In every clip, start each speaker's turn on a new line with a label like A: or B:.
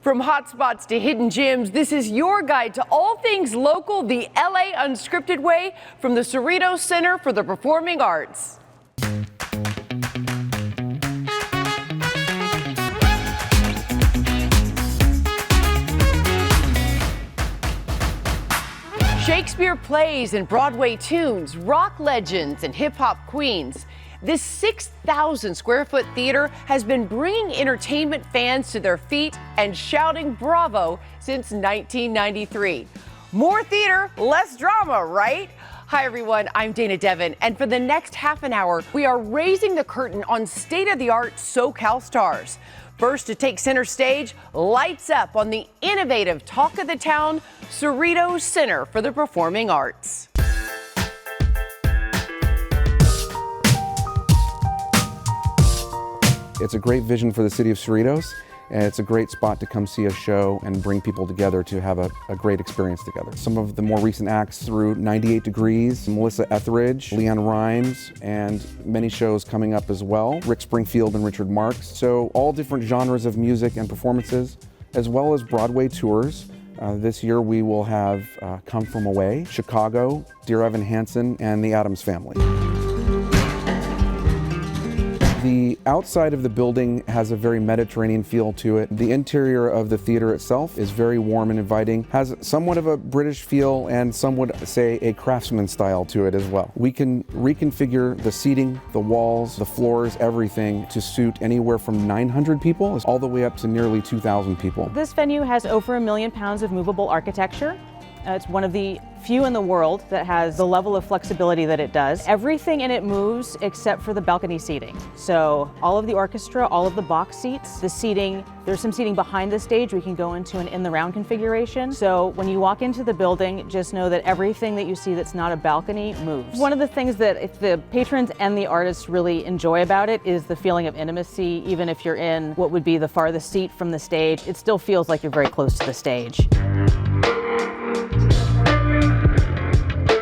A: From hotspots to hidden gems, this is your guide to all things local, the LA Unscripted way, from the Cerritos Center for the Performing Arts. Shakespeare plays and Broadway tunes, rock legends and hip-hop queens. This 6,000 square foot theater has been bringing entertainment fans to their feet and shouting bravo since 1993. More theater, less drama, right? Hi everyone, I'm Dana Devin, and for the next half an hour, we are raising the curtain on state-of-the-art SoCal stars. First to take center stage, lights up on the innovative Talk of the Town, Cerritos Center for the Performing Arts.
B: It's a great vision for the city of Cerritos, and it's a great spot to come see a show and bring people together to have a great experience together. Some of the more recent acts through 98 Degrees, Melissa Etheridge, Leanne Rimes, and many shows coming up as well. Rick Springfield and Richard Marx. So all different genres of music and performances, as well as Broadway tours. This year we will have Come From Away, Chicago, Dear Evan Hansen, and the Addams Family. The outside of the building has a very Mediterranean feel to it. The interior of the theater itself is very warm and inviting, has somewhat of a British feel and some would say a craftsman style to it as well. We can reconfigure the seating, the walls, the floors, everything to suit anywhere from 900 people all the way up to nearly 2,000 people.
C: This venue has over 1 million pounds of movable architecture. It's one of the few in the world that has the level of flexibility that it does. Everything in it moves except for the balcony seating. So all of the orchestra, all of the box seats, the seating, there's some seating behind the stage. We can go into an in the round configuration. So when you walk into the building, just know that everything that you see that's not a balcony moves. One of the things that the patrons and the artists really enjoy about it is the feeling of intimacy. Even if you're in what would be the farthest seat from the stage, it still feels like you're very close to the stage.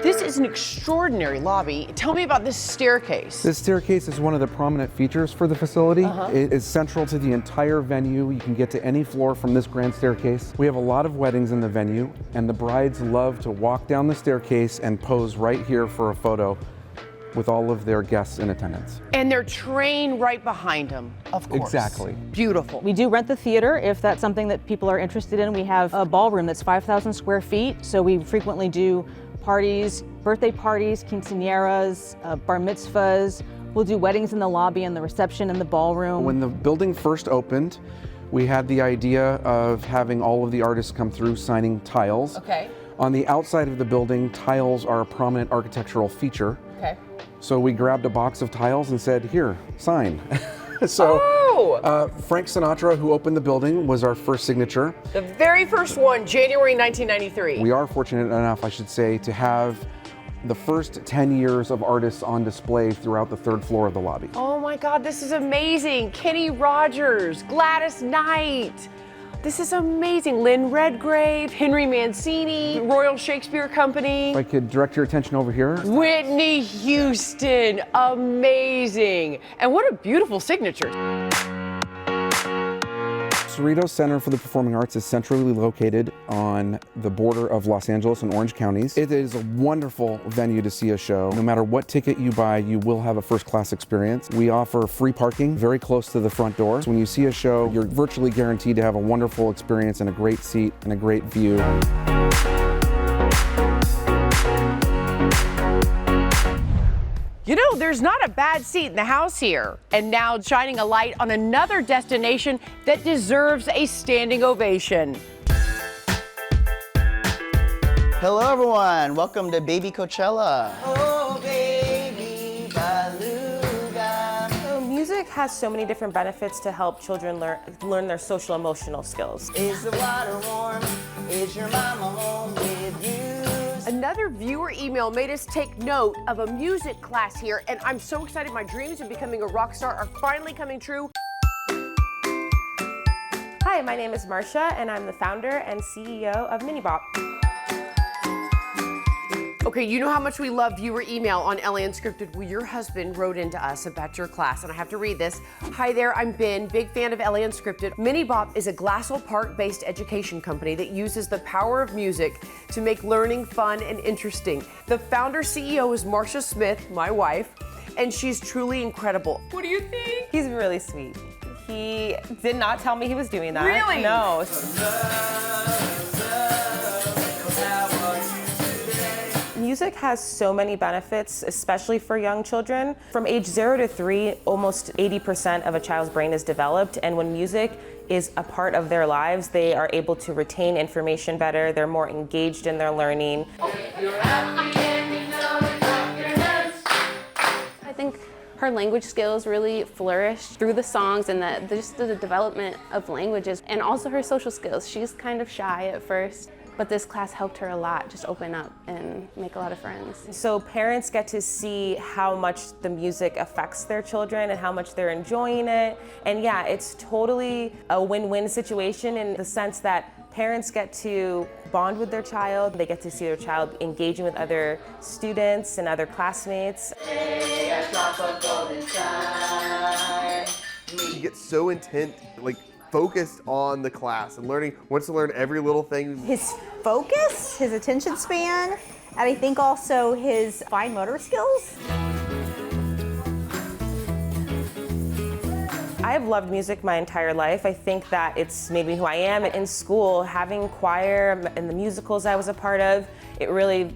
A: This is an extraordinary lobby. Tell me about this staircase.
B: This staircase is one of the prominent features for the facility. It is central to the entire venue. You can get to any floor from this grand staircase. We have a lot of weddings in the venue, and the brides love to walk down the staircase and pose right here for a photo with all of their guests in attendance.
A: And their train right behind them, of course.
B: Exactly.
A: Beautiful.
C: We do rent the theater if that's something that people are interested in. We have a ballroom that's 5,000 square feet, so we frequently do parties, birthday parties, quinceañeras, bar mitzvahs. We'll do weddings in the lobby and the reception in the ballroom.
B: When the building first opened, we had the idea of having all of the artists come through signing tiles.
A: Okay.
B: On the outside of the building, tiles are a prominent architectural feature.
A: Okay.
B: So we grabbed a box of tiles and said, here, sign. So Frank Sinatra, who opened the building, was our first signature.
A: The very first one, January 1993.
B: We are fortunate enough, I should say, to have the first 10 years of artists on display throughout the third floor of the lobby.
A: Oh my God, this is amazing. Kenny Rogers, Gladys Knight. This is amazing. Lynn Redgrave, Henry Mancini, Royal Shakespeare Company.
B: If I could direct your attention over here.
A: Whitney Houston, amazing. And what a beautiful signature.
B: Cerritos Center for the Performing Arts is centrally located on the border of Los Angeles and Orange counties. It is a wonderful venue to see a show. No matter what ticket you buy, you will have a first-class experience. We offer free parking very close to the front door. So when you see a show, you're virtually guaranteed to have a wonderful experience and a great seat and a great view.
A: You know, there's not a bad seat in the house here. And now shining a light on another destination that deserves a standing ovation.
D: Hello everyone, welcome to Baby Coachella. Oh baby beluga.
E: Music has so many different benefits to help children learn their social emotional skills.
D: Is the water warm? Is your mama home with you?
A: Another viewer email made us take note of a music class here, and I'm so excited. My dreams of becoming a rock star are finally coming true.
E: Hi, my name is Marcia, and I'm the founder and CEO of Minibop.
A: Okay, you know how much we love viewer email on LA Unscripted. Well, your husband wrote into us about your class, and I have to read this. Hi there, I'm Ben, big fan of LA Unscripted. Minibop is a Glassell Park-based education company that uses the power of music to make learning fun and interesting. The founder CEO is Marcia Smith, my wife, and she's truly incredible. What do you think?
E: He's really sweet. He did not tell me he was doing that.
A: Really?
E: No. Music has so many benefits, especially for young children. From age 0 to 3, almost 80% of a child's brain is developed, and when music is a part of their lives, they are able to retain information better, they're more engaged in their learning.
F: I think her language skills really flourished through the songs and just the development of languages, and also her social skills. She's kind of shy at first, but this class helped her a lot, just open up and make a lot of friends.
E: So parents get to see how much the music affects their children and how much they're enjoying it. And yeah, it's totally a win-win situation in the sense that parents get to bond with their child, they get to see their child engaging with other students and other classmates.
G: He gets so intent, like focused on the class and learning, wants to learn every little thing.
H: His focus, his attention span, and I think also his fine motor skills.
E: I've loved music my entire life. I think that it's made me who I am. In school, having choir and the musicals I was a part of, it really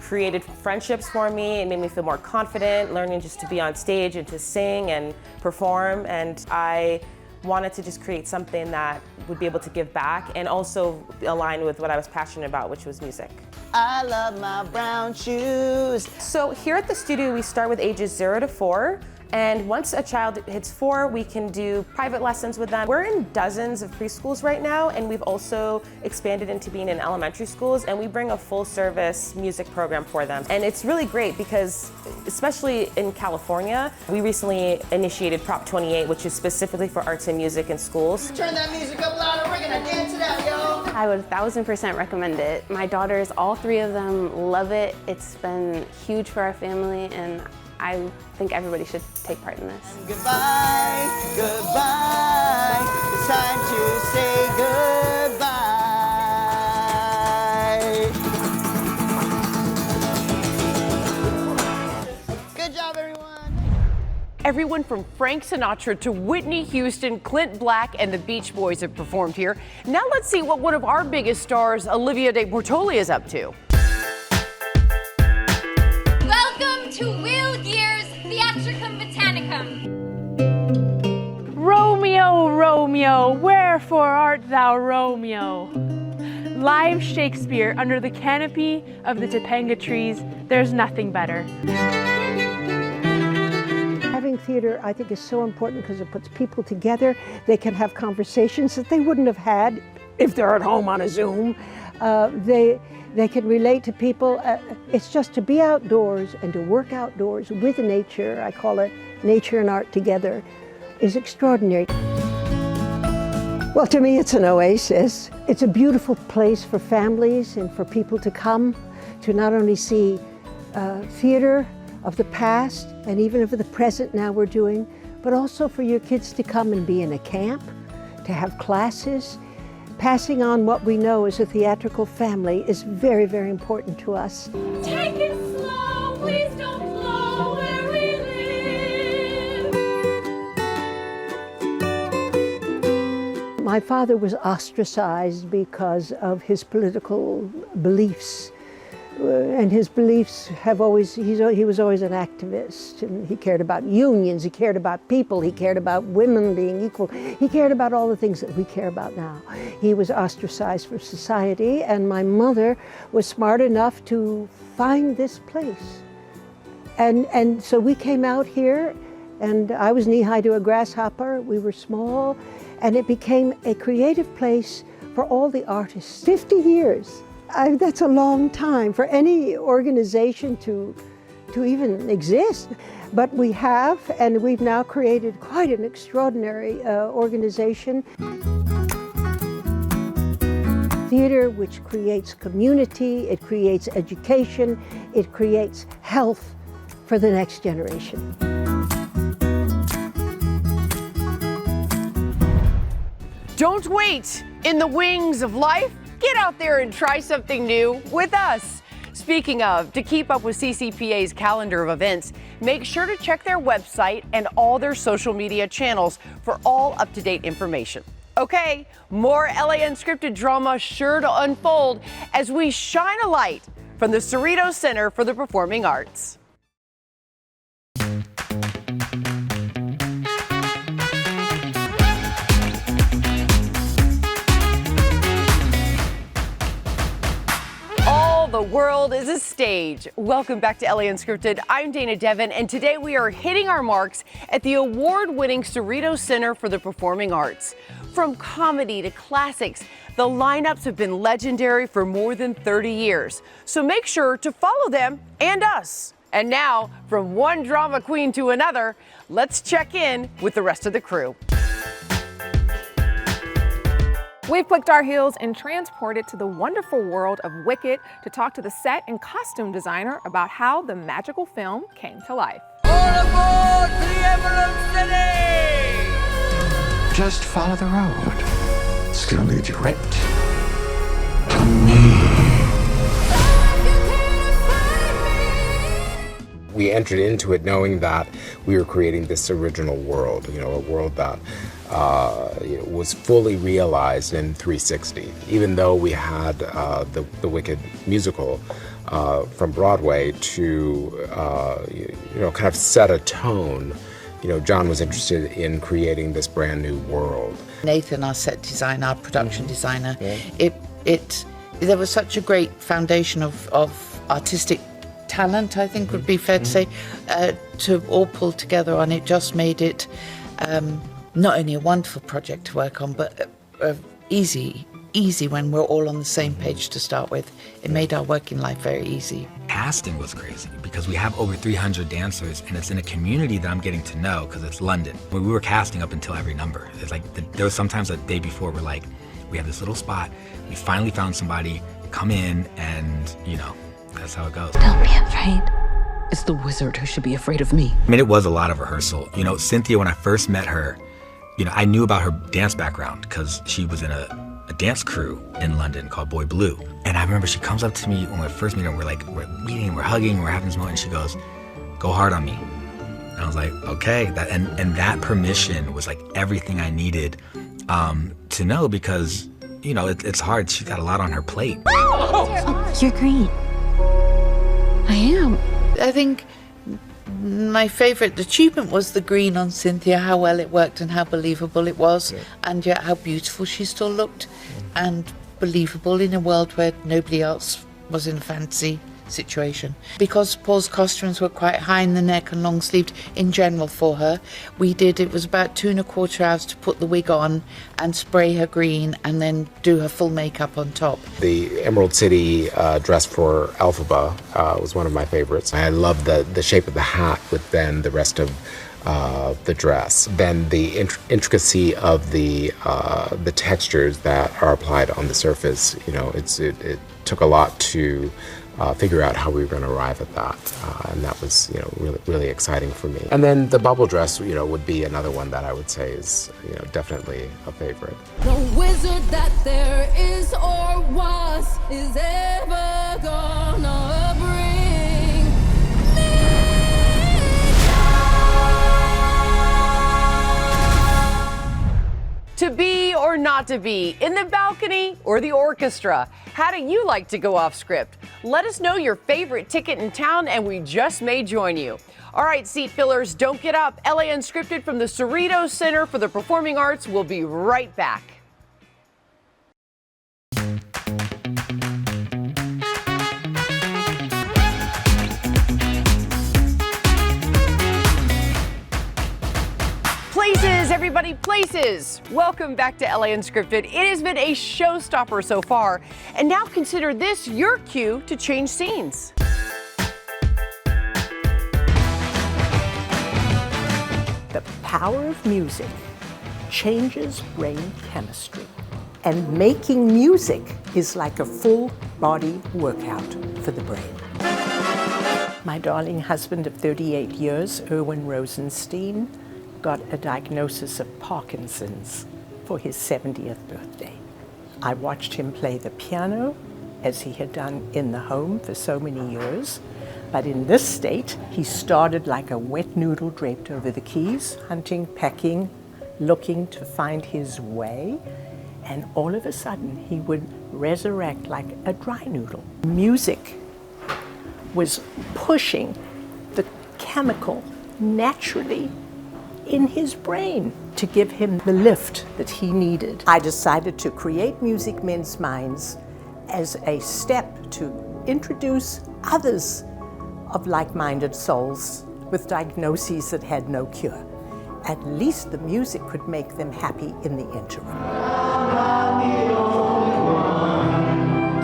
E: created friendships for me. It made me feel more confident, learning just to be on stage and to sing and perform. And I wanted to just create something that would be able to give back and also align with what I was passionate about, which was music.
D: I love my brown shoes.
E: So here at the studio, we start with ages 0 to 4. And once a child hits 4, we can do private lessons with them. We're in dozens of preschools right now, and we've also expanded into being in elementary schools, and we bring a full service music program for them. And it's really great because, especially in California, we recently initiated Prop 28, which is specifically for arts and music in schools.
D: Turn that music up louder, we're gonna dance it out, y'all.
F: I would 1000% recommend it. My daughters, all 3 of them, love it. It's been huge for our family, and I think everybody should take part in this.
D: Goodbye, goodbye. It's time to say goodbye. Good job, everyone.
A: Everyone from Frank Sinatra to Whitney Houston, Clint Black, and the Beach Boys have performed here. Now let's see what one of our biggest stars, Olivia de Bortoli, is up to.
I: Welcome to Will Gear's Theatricum Botanicum.
J: Romeo, Romeo, wherefore art thou Romeo? Live Shakespeare under the canopy of the Topanga trees. There's nothing better.
K: Having theater, I think, is so important because it puts people together. They can have conversations that they wouldn't have had if they're at home on a Zoom. They can relate to people. It's just to be outdoors and to work outdoors with nature. I call it nature and art together, is extraordinary. Well, to me, it's an oasis. It's a beautiful place for families and for people to come to not only see theater of the past and even of the present now we're doing, but also for your kids to come and be in a camp, to have classes. Passing on what we know as a theatrical family is very, very important to us.
I: Take it slow, please don't blow where we live.
K: My father was ostracized because of his political beliefs. And his beliefs have always, he was always an activist, and he cared about unions, he cared about people, he cared about women being equal, he cared about all the things that we care about now. He was ostracized from society, and my was smart enough to find this place. And so we came out here, and I was knee-high to a grasshopper, we were small, and it became a creative place for all the artists. 50 years. That's a long time for any organization to even exist, but we have, and we've now created quite an extraordinary organization. theater which creates community, it creates education, it creates health for the next generation.
A: Don't wait in the wings of life. Get out there and try something new with us. Speaking of, to keep up with CCPA's calendar of events, make sure to check their website and all their social media channels for all up-to-date information. Okay, more LA Unscripted drama sure to unfold as we shine a light from the Cerritos Center for the Performing Arts. The world is a stage. Welcome back to LA Unscripted. I'm Dana Devin, and today we are hitting our marks at the award-winning Cerritos Center for the Performing Arts. From comedy to classics, the lineups have been legendary for more than 30 years. So make sure to follow them and us. And now, from one drama queen to another, let's check in with the rest of the crew.
L: We've clicked our heels and transported to the wonderful world of Wicked to talk to the set and costume designer about how the magical film came to life.
D: All aboard to the Emerald City!
M: Just follow the road. It's gonna lead you right to me.
N: We entered into it knowing that we were creating this original world, a world that was fully realized in 360. Even though we had the Wicked musical from Broadway to kind of set a tone, John was interested in creating this brand new world.
O: Nathan, our set designer, our production designer, there was such a great foundation of artistic talent, I think would be fair to say, to all pull together on it. Just made it not only a wonderful project to work on, but easy when we're all on the same page to start with. It made our working life very easy.
P: Casting was crazy because we have over 300 dancers, and it's in a community that I'm getting to know because it's London. When we were casting up until every number, it's like there was sometimes a day before we're like, we have this little spot, we finally found somebody, come in, and that's how it goes.
Q: Don't be afraid. It's the wizard who should be afraid of me.
P: I mean, it was a lot of rehearsal. Cynthia, when I first met her, I knew about her dance background because she was in a dance crew in London called Boy Blue. And I remember she comes up to me when we first meet her, we're meeting, we're hugging, we're having this moment, and she goes, "Go hard on me." And I was like, okay. And that permission was like everything I needed to know because, it's hard. She's got a lot on her plate.
Q: You're green. I am.
O: I think my favourite achievement was the green on Cynthia, how well it worked and how believable it was, and yet how beautiful she still looked, and believable in a world where nobody else was in a fancy situation. Because Paul's costumes were quite high in the neck and long sleeved in general for her, it was about 2¼ hours to put the wig on and spray her green and then do her full makeup on top.
N: The Emerald City dress for Elphaba was one of my favorites. I love the shape of the hat with then the rest of the dress. Then the intricacy of the textures that are applied on the surface. It took a lot to figure out how we were going to arrive at that, and that was really, really exciting for me. And then the bubble dress would be another one that I would say is definitely a favorite.
I: The wizard that there is or was is ever gonna bring me down.
A: To be or not to be, in the balcony or the orchestra, how do you like to go off script? Let us know your favorite ticket in town and we just may join you. All right, seat fillers, don't get up. LA Unscripted from the Cerritos Center for the Performing Arts will be right back. Places, everybody, places. Welcome back to LA Unscripted. It has been a showstopper so far, and now consider this your cue to change scenes.
R: The power of music changes brain chemistry. And making music is like a full body workout for the brain. My darling husband of 38 years, Erwin Rosenstein, got a diagnosis of Parkinson's for his 70th birthday. I watched him play the piano as he had done in the home for so many years. But in this state, he started like a wet noodle draped over the keys, hunting, pecking, looking to find his way. And all of a sudden, he would resurrect like a dry noodle. Music was pushing the chemical naturally in his brain to give him the lift that he needed. I decided to create Music Men's Minds as a step to introduce others of like-minded souls with diagnoses that had no cure. At least the music could make them happy in the interim.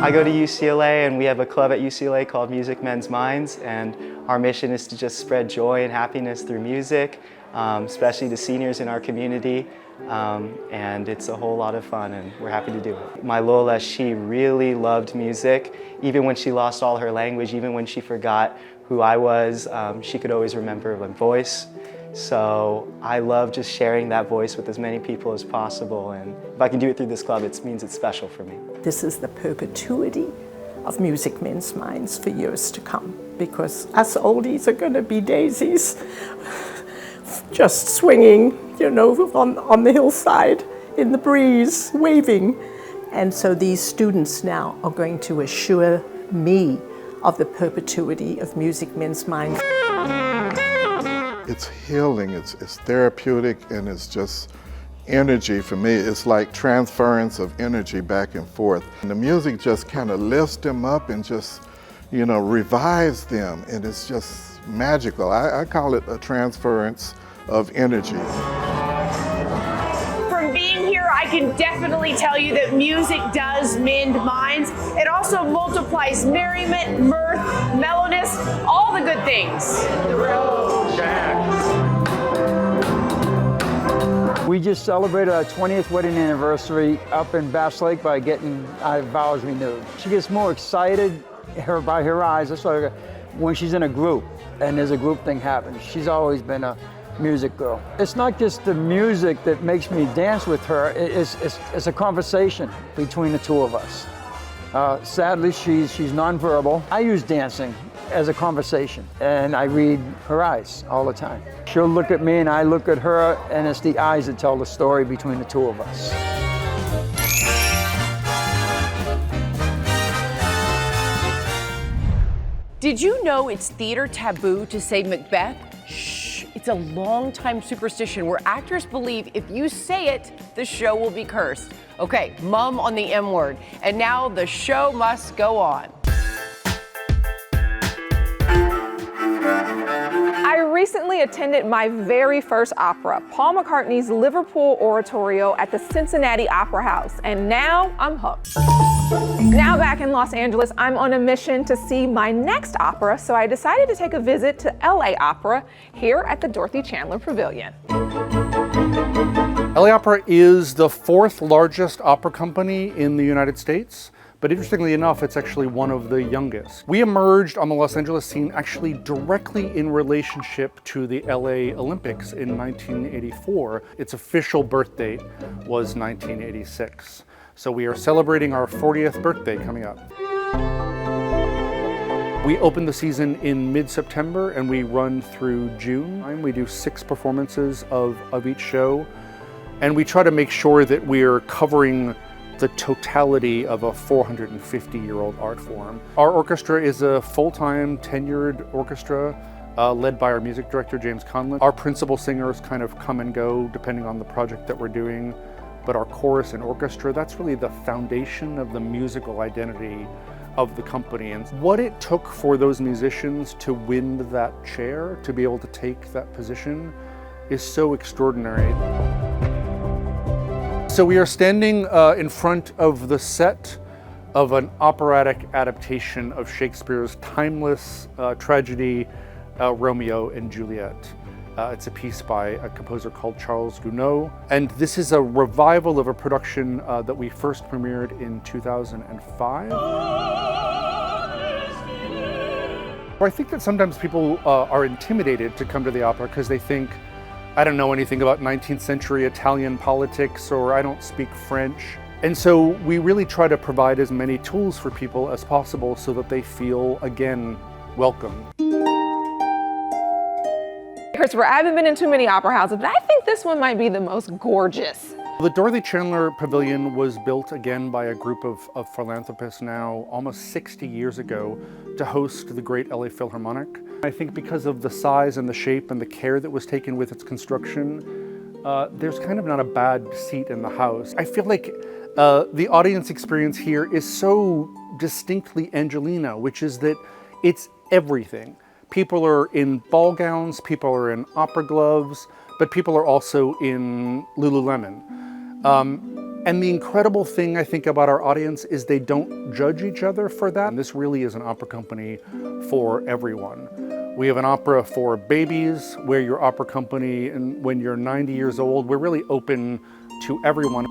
S: I go to UCLA, and we have a club at UCLA called Music Men's Minds, and our mission is to just spread joy and happiness through music, especially to seniors in our community, and it's a whole lot of fun, and we're happy to do it. My Lola, she really loved music. Even when she lost all her language, even when she forgot who I was, she could always remember my voice. So I love just sharing that voice with as many people as possible, and if I can do it through this club, it means it's special for me.
R: This is the perpetuity of Music Men's Minds for years to come, because us oldies are going to be daisies, just swinging, you know, on the hillside in the breeze, waving. And so these students now are going to assure me of the perpetuity of Music Men's Minds.
T: It's healing, it's therapeutic, and it's just energy for me. It's like transference of energy back and forth. And the music just kind of lifts them up and just, you know, revives them, and it's just magical. I call it a transference of energy.
A: From being here, I can definitely tell you that music does mend minds. It also multiplies merriment, mirth, mellowness, all the good things.
U: We just celebrated our 20th wedding anniversary up in Bass Lake by getting our vows renewed. She gets more excited by her eyes. That's why when she's in a group and there's a group thing happens. She's always been a music girl. It's not just the music that makes me dance with her, it's a conversation between the two of us. Sadly, she's nonverbal. I use dancing as a conversation, and I read her eyes all the time. She'll look at me and I look at her, and it's the eyes that tell the story between the two of us.
A: Did you know it's theater taboo to say Macbeth? Shh, it's a long-time superstition where actors believe if you say it, the show will be cursed. Okay, mum on the M word. And now the show must go on.
L: I recently attended my very first opera, Paul McCartney's Liverpool Oratorio at the Cincinnati Opera House, and now I'm hooked. Now back in Los Angeles, I'm on a mission to see my next opera, so I decided to take a visit to LA Opera here at the Dorothy Chandler Pavilion.
V: LA Opera is the fourth largest opera company in the United States. But interestingly enough, it's actually one of the youngest. We emerged on the Los Angeles scene actually directly in relationship to the LA Olympics in 1984. Its official birth date was 1986. So we are celebrating our 40th birthday coming up. We open the season in mid-September and we run through June. We do 6 performances of each show. And we try to make sure that we're covering the totality of a 450-year-old art form. Our orchestra is a full-time tenured orchestra led by our music director, James Conlon. Our principal singers kind of come and go depending on the project that we're doing, but our chorus and orchestra, that's really the foundation of the musical identity of the company. And what it took for those musicians to win that chair, to be able to take that position, is so extraordinary. So we are standing in front of the set of an operatic adaptation of Shakespeare's timeless tragedy, Romeo and Juliet. It's a piece by a composer called Charles Gounod. And this is a revival of a production that we first premiered in 2005. I think that sometimes people are intimidated to come to the opera because they think, I don't know anything about 19th century Italian politics, or I don't speak French. And so we really try to provide as many tools for people as possible so that they feel, again, welcome.
L: Christopher, I haven't been in too many opera houses, but I think this one might be the most gorgeous.
V: The Dorothy Chandler Pavilion was built again by a group of philanthropists now almost 60 years ago to host the great LA Philharmonic. I think because of the size and the shape and the care that was taken with its construction, there's kind of not a bad seat in the house. I feel like the audience experience here is so distinctly Angelina, which is that it's everything. People are in ball gowns, people are in opera gloves, but people are also in Lululemon. And the incredible thing I think about our audience is they don't judge each other for that. And this really is an opera company for everyone. We have an opera for babies, we're your opera company, and when you're 90 years old, we're really open to everyone.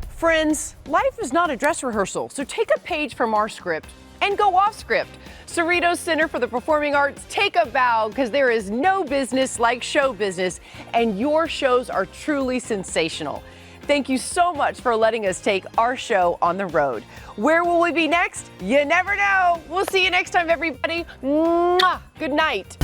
A: Friends, life is not a dress rehearsal, so take a page from our script and go off script. Cerritos Center for the Performing Arts, take a bow, because there is no business like show business, and your shows are truly sensational. Thank you so much for letting us take our show on the road. Where will we be next? You never know. We'll see you next time, everybody. Mwah! Good night.